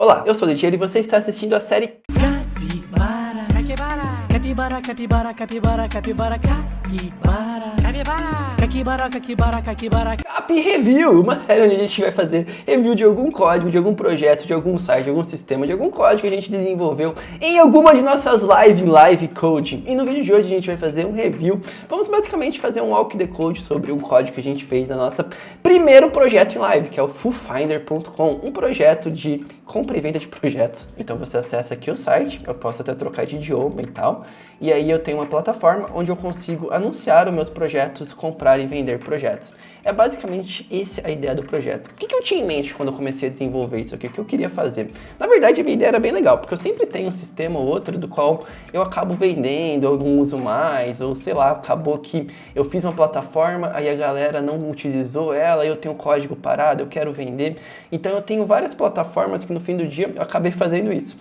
Olá, eu sou o Ligeiro e você está assistindo a série Capibara, capibara, capibara, capibara, capibara, capibara, capibara, capibara, capibara. Cap Review, uma série onde a gente vai fazer review de algum código, de algum projeto, de algum site, de algum sistema, de algum código que a gente desenvolveu em alguma de nossas live coding. E no vídeo de hoje a gente vai fazer um review. Vamos basicamente fazer um walk the code sobre um código que a gente fez na nossa primeiro projeto em live, que é o fullfinder.com, um projeto de compra e venda de projetos. Então você acessa aqui o site, eu posso até trocar de idioma e tal, e aí eu tenho uma plataforma onde eu consigo anunciar os meus projetos, comprar e vender projetos. É basicamente essa a ideia do projeto. O que eu tinha em mente quando eu comecei a desenvolver isso aqui? O que eu queria fazer? Na verdade, a minha ideia era bem legal, porque eu sempre tenho um sistema ou outro do qual eu acabo vendendo, eu não uso mais, ou sei lá, acabou que eu fiz uma plataforma, aí a galera não utilizou ela, eu tenho código parado, eu quero vender. Então eu tenho várias plataformas que no fim do dia eu acabei fazendo isso.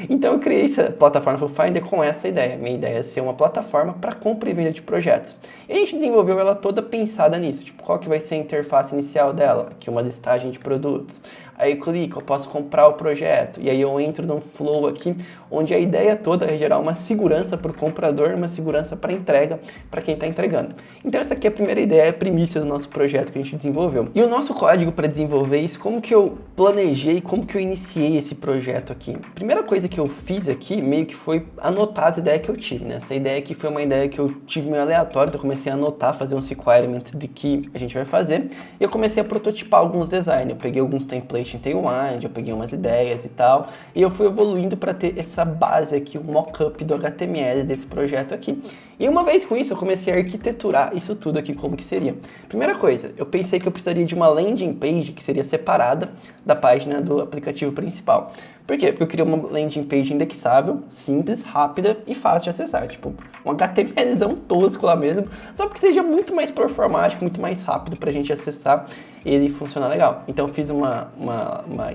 Então eu criei essa plataforma Fullfinder com essa ideia. Minha ideia é ser uma plataforma para compra e venda de projetos. E a gente desenvolveu ela toda pensada nisso, tipo, qual que vai ser a interface inicial dela? Aqui uma listagem de produtos. Aí eu clico, eu posso comprar o projeto, e aí eu entro num flow aqui, onde a ideia toda é gerar uma segurança para o comprador, uma segurança para entrega, para quem está entregando. Então essa aqui é a primeira ideia, a primícia do nosso projeto que a gente desenvolveu. E o nosso código para desenvolver isso, como que eu planejei, como que eu iniciei esse projeto aqui? A primeira coisa que eu fiz aqui, meio que foi anotar as ideias que eu tive, né? Essa ideia aqui foi uma ideia que eu tive meio aleatória, então eu comecei a anotar, fazer um requirement de que a gente vai fazer, e eu comecei a prototipar alguns designs. Eu peguei alguns templates em Tailwind, eu peguei umas ideias e tal, e eu fui evoluindo para ter essa base aqui, o mockup do HTML desse projeto aqui. E uma vez com isso, eu comecei a arquiteturar isso tudo aqui, como que seria. Primeira coisa, eu pensei que eu precisaria de uma landing page que seria separada da página do aplicativo principal. Por quê? Porque eu queria uma landing page indexável, simples, rápida e fácil de acessar. Tipo, um HTMLzão tosco lá mesmo, só porque seja muito mais performático, muito mais rápido pra gente acessar ele funcionar legal. Então eu fiz uma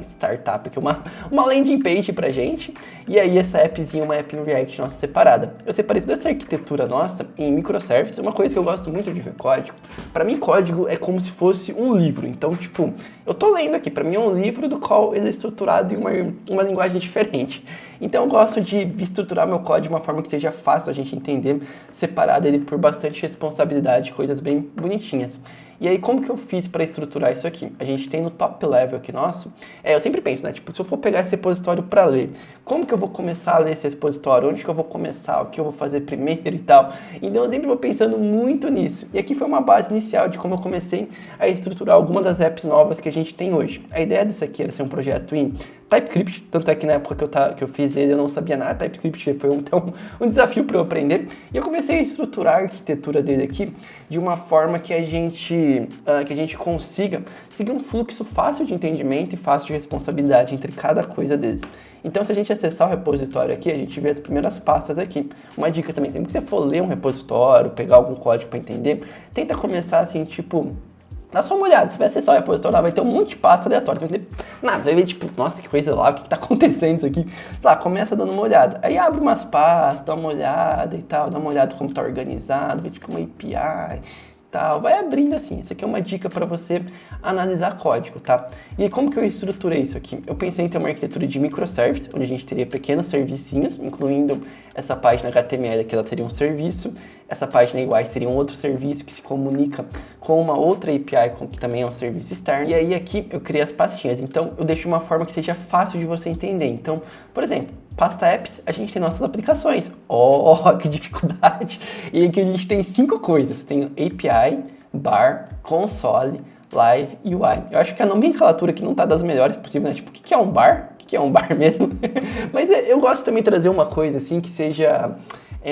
startup aqui, uma landing page pra gente, e aí essa appzinha, uma app em React nossa separada. Eu separei toda essa arquitetura nossa em microservices. Uma coisa que eu gosto muito de ver código, pra mim código é como se fosse um livro. Então, tipo, eu tô lendo aqui, pra mim é um livro do qual ele é estruturado em uma linguagem diferente. Então eu gosto de estruturar meu código de uma forma que seja fácil a gente entender, separado ele por bastante responsabilidade, coisas bem bonitinhas. E aí, como que eu fiz para estruturar isso aqui? A gente tem no top level aqui nosso, eu sempre penso, né, tipo, se eu for pegar esse repositório para ler, como que eu vou começar a ler esse repositório? Onde que eu vou começar? O que eu vou fazer primeiro e tal? Então eu sempre vou pensando muito nisso. E aqui foi uma base inicial de como eu comecei a estruturar algumas das apps novas que a gente tem hoje. A ideia disso aqui era ser um projeto em TypeScript, tanto é que na época que eu fiz ele eu não sabia nada, TypeScript foi um desafio para eu aprender, e eu comecei a estruturar a arquitetura dele aqui de uma forma que a gente consiga seguir um fluxo fácil de entendimento e fácil de responsabilidade entre cada coisa deles. Então se a gente acessar o repositório aqui, a gente vê as primeiras pastas aqui. Uma dica também, sempre que você for ler um repositório, pegar algum código para entender, tenta começar assim, tipo, dá só uma olhada, você vai acessar o repositório, vai ter um monte de pasta aleatória, você vai ter nada, você vai ver tipo, nossa, que coisa lá, o que tá acontecendo isso aqui? Lá, começa dando uma olhada, aí abre umas pastas, dá uma olhada e tal, dá uma olhada como tá organizado, vê tipo uma API e tal, vai abrindo assim. Isso aqui é uma dica para você analisar código, tá? E como que eu estruturei isso aqui? Eu pensei em ter uma arquitetura de microservice, onde a gente teria pequenos servicinhos, incluindo essa página HTML aqui, ela seria um serviço, essa página UI seria um outro serviço que se comunica com uma outra API, que também é um serviço externo. E aí aqui eu criei as pastinhas, então eu deixo de uma forma que seja fácil de você entender. Então, por exemplo, pasta apps, a gente tem nossas aplicações. Oh, que dificuldade! E aqui a gente tem 5 coisas. Tem API, bar, console, live e UI. Eu acho que a nomenclatura aqui não tá das melhores possíveis, né? Tipo, o que é um bar? O que é um bar mesmo? Mas eu gosto também de trazer uma coisa assim que seja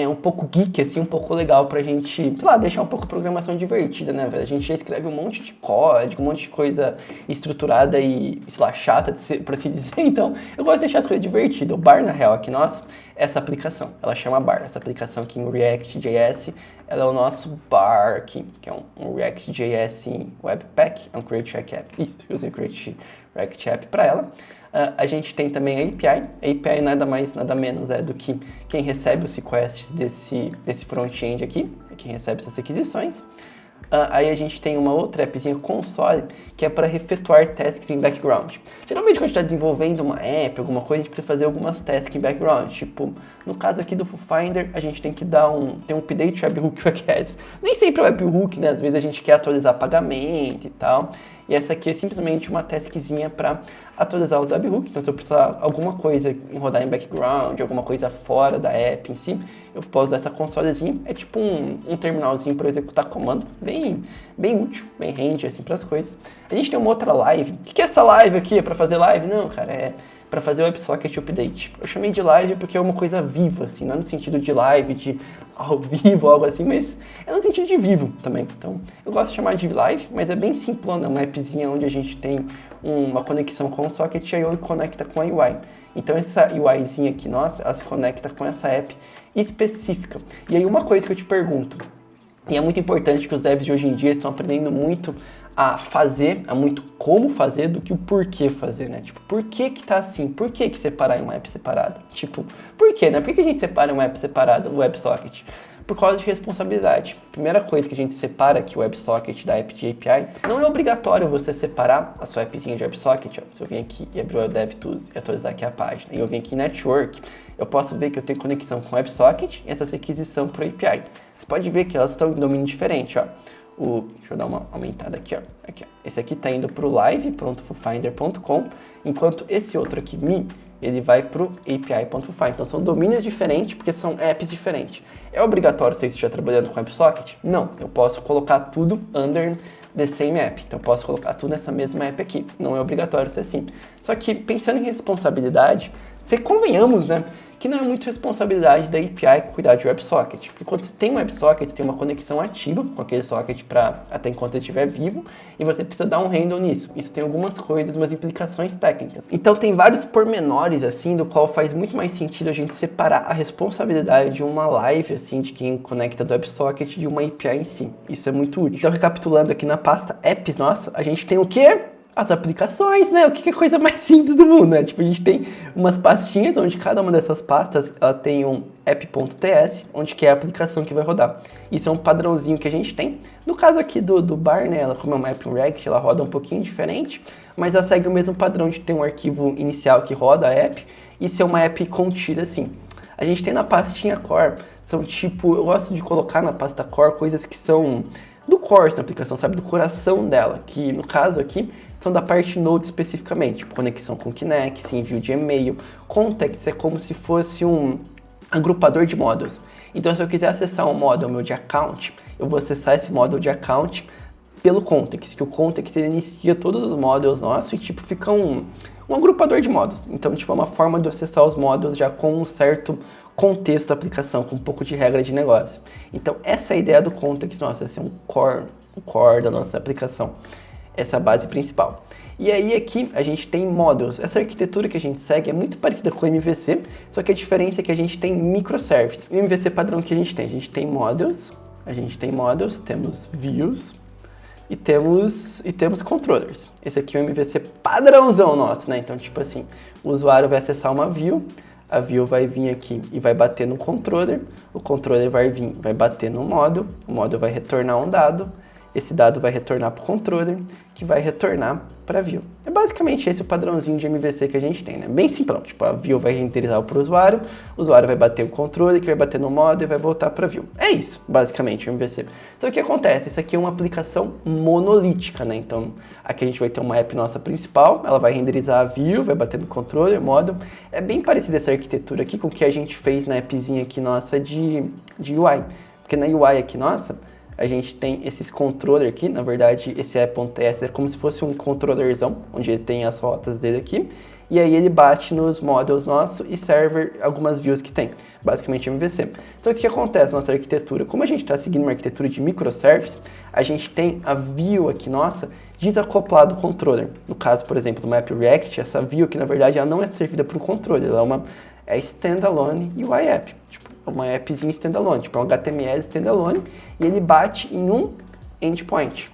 um pouco geek, assim, um pouco legal pra gente, sei lá, deixar um pouco a programação divertida, né, velho? A gente já escreve um monte de código, um monte de coisa estruturada e, sei lá, chata, pra se dizer. Então, eu gosto de deixar as coisas divertidas. O bar, na real, aqui nosso, é essa aplicação. Ela chama bar. Essa aplicação aqui em React.js, ela é o nosso bar aqui, que é um React.js Webpack, é um Create React App. Isso, eu usei Create React App pra ela. A gente tem também a API. A API nada mais, nada menos do que quem recebe os requests desse front-end aqui, quem recebe essas requisições. Aí a gente tem uma outra appzinha console, que é para efetuar tasks em background. Geralmente quando a gente está desenvolvendo uma app, alguma coisa, a gente precisa fazer algumas tasks em background. Tipo, no caso aqui do FullFinder, a gente tem que tem um update webhook request. Nem sempre é webhook, né? Às vezes a gente quer atualizar pagamento e tal. E essa aqui é simplesmente uma taskzinha para atualizar os webhooks. Então, se eu precisar alguma coisa em rodar em background, alguma coisa fora da app em si, eu posso usar essa consolezinha. É tipo um terminalzinho para executar comando, bem útil, bem handy assim para as coisas. A gente tem uma outra live. O que é essa live aqui? É para fazer live? Não, cara, é para fazer o WebSocket Update. Eu chamei de live porque é uma coisa viva, assim, não no sentido de live, de ao vivo, algo assim, mas é no sentido de vivo também. Então, eu gosto de chamar de live, mas é bem simplona, uma appzinha onde a gente tem uma conexão com o socket e aí conecta com a UI. Então, essa UIzinha aqui, nossa, ela se conecta com essa app específica. E aí, uma coisa que eu te pergunto, e é muito importante que os devs de hoje em dia estão aprendendo muito a fazer, a muito como fazer do que o porquê fazer, né? Tipo, por que tá assim? Por que separar em uma app separada? Tipo, por quê, né? Por que a gente separa uma app separada, o WebSocket? Por causa de responsabilidade. Primeira coisa que a gente separa aqui o WebSocket da app de API, não é obrigatório você separar a sua appzinha de WebSocket. Ó. Se eu vim aqui e abrir o DevTools e atualizar aqui a página, e eu vim aqui em Network, eu posso ver que eu tenho conexão com o WebSocket e essa requisição para o API. Você pode ver que elas estão em domínio diferente, ó. Deixa eu dar uma aumentada aqui, ó. Esse aqui está indo para o live.fullfinder.com, enquanto esse outro aqui, ele vai para o api.fullfinder. Então são domínios diferentes, porque são apps diferentes. É obrigatório você estiver trabalhando com WebSocket? Não, eu posso colocar tudo under the same app. Então eu posso colocar tudo nessa mesma app aqui. Não é obrigatório ser assim. Só que pensando em responsabilidade, convenhamos, né? Que não é muito responsabilidade da API cuidar de WebSocket. Porque quando você tem um WebSocket, você tem uma conexão ativa com aquele socket até enquanto ele estiver vivo, e você precisa dar um handle nisso. Isso tem algumas coisas, umas implicações técnicas. Então tem vários pormenores, assim, do qual faz muito mais sentido a gente separar a responsabilidade de uma live, assim, de quem conecta do WebSocket de uma API em si. Isso é muito útil. Então, recapitulando aqui na pasta apps, nossa, a gente tem o quê? As aplicações, né? O que é a coisa mais simples do mundo, né? Tipo, a gente tem umas pastinhas, onde cada uma dessas pastas, ela tem um app.ts, onde que é a aplicação que vai rodar. Isso é um padrãozinho que a gente tem. No caso aqui do bar, né? Ela, como é uma app React, ela roda um pouquinho diferente, mas ela segue o mesmo padrão de ter um arquivo inicial que roda a app e ser uma app contida assim. A gente tem na pastinha core, são tipo, eu gosto de colocar na pasta core coisas que são do core da aplicação, sabe? Do coração dela, que no caso aqui são da parte Node especificamente, tipo conexão com Kinect, envio de e-mail. Context é como se fosse um agrupador de módulos. Então, se eu quiser acessar um módulo meu de account, eu vou acessar esse módulo de account pelo context, que o context ele inicia todos os módulos nossos e tipo fica um agrupador de módulos. Então, tipo, é uma forma de acessar os módulos já com um certo contexto da aplicação, com um pouco de regra de negócio. Então, essa é a ideia do context, nossa, esse é um core da nossa aplicação. Essa é a base principal. E aí aqui a gente tem módulos. Essa arquitetura que a gente segue é muito parecida com o MVC, só que a diferença é que a gente tem microservice. E o MVC padrão que a gente tem módulos, temos views e temos controllers. Esse aqui é o MVC padrãozão nosso, né? Então, tipo assim, o usuário vai acessar uma view, a view vai vir aqui e vai bater no controller, o controller vai bater no módulo, o módulo vai retornar um dado, esse dado vai retornar para o controller, que vai retornar para a view. É basicamente esse o padrãozinho de MVC que a gente tem, né? Bem simplão, tipo, a view vai renderizar para o usuário vai bater o controller, que vai bater no módulo e vai voltar para a view. É isso, basicamente, o MVC. Só que o que acontece? Isso aqui é uma aplicação monolítica, né? Então, aqui a gente vai ter uma app nossa principal, ela vai renderizar a view, vai bater no controller, módulo. É bem parecida essa arquitetura aqui com o que a gente fez na appzinha aqui nossa de UI. Porque na UI aqui nossa, a gente tem esses controller aqui, na verdade esse app.ts é como se fosse um controllerzão, onde ele tem as rotas dele aqui, e aí ele bate nos módulos nossos e serve algumas views que tem, basicamente MVC. Então o que acontece na nossa arquitetura? Como a gente está seguindo uma arquitetura de microservice, a gente tem a view aqui nossa desacoplado do controller. No caso, por exemplo, do App React, essa view aqui na verdade ela não é servida para o controller, ela é standalone UI app, tipo, uma appzinha standalone, tipo um HTML standalone, e ele bate em um endpoint.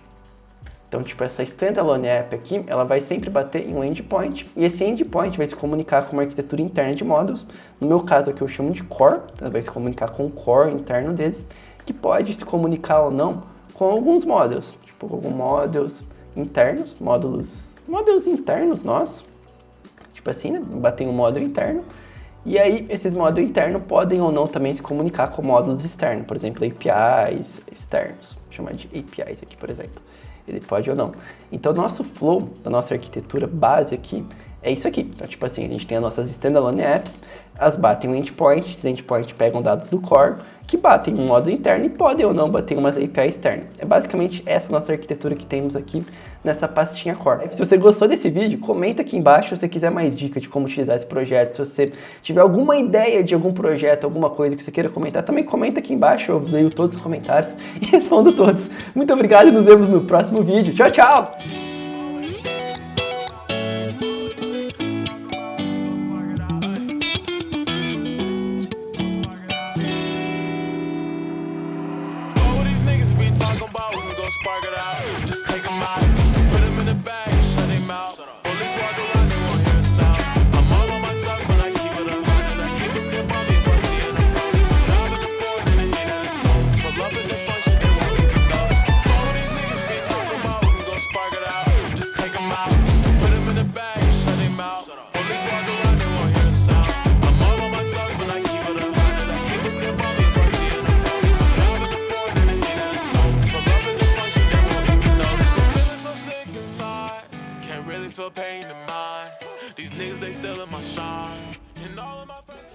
Então, tipo, essa standalone app aqui, ela vai sempre bater em um endpoint, e esse endpoint vai se comunicar com uma arquitetura interna de módulos. No meu caso aqui eu chamo de core, ela vai se comunicar com o core interno deles, que pode se comunicar ou não com alguns módulos, tipo alguns módulos internos, módulos internos nossos, tipo assim, né? Batem um módulo interno, e aí esses módulos internos podem ou não também se comunicar com módulos externos, por exemplo, APIs externos, vou chamar de APIs aqui, por exemplo, ele pode ou não. Então, nosso flow da nossa arquitetura base aqui é isso aqui. Então, tipo assim, a gente tem as nossas standalone apps, elas batem um endpoint, esses endpoints pegam dados do core, que batem um módulo interno e podem ou não bater umas API externas. É basicamente essa nossa arquitetura que temos aqui nessa pastinha core. Se você gostou desse vídeo, comenta aqui embaixo se você quiser mais dicas de como utilizar esse projeto. Se você tiver alguma ideia de algum projeto, alguma coisa que você queira comentar, também comenta aqui embaixo, eu leio todos os comentários e respondo todos. Muito obrigado e nos vemos no próximo vídeo. Tchau, tchau! We talking about, we can go spark it out. Just take them out, put them in the bag and shut them out. Police walk around, they won't hear a sound. I'm all on myself when I keep it 100. I keep a clip on me if I see an opponent. Driving the phone and they hate at the stone. Pull up in the function, they won't even notice. All these niggas we talking about, we can go spark it out. Just take them out, put them in the bag and shut them out. Police walk around, they won't hear a sound. I'm all on myself when I keep it 100. I keep a clip on me if I see an opponent. Driving the phone and they hate at the stone. Pull up in the function, they won't even notice. I'm feeling so sick inside, can't really feel pain in mind. These niggas, they stealing my shine. And all of my friends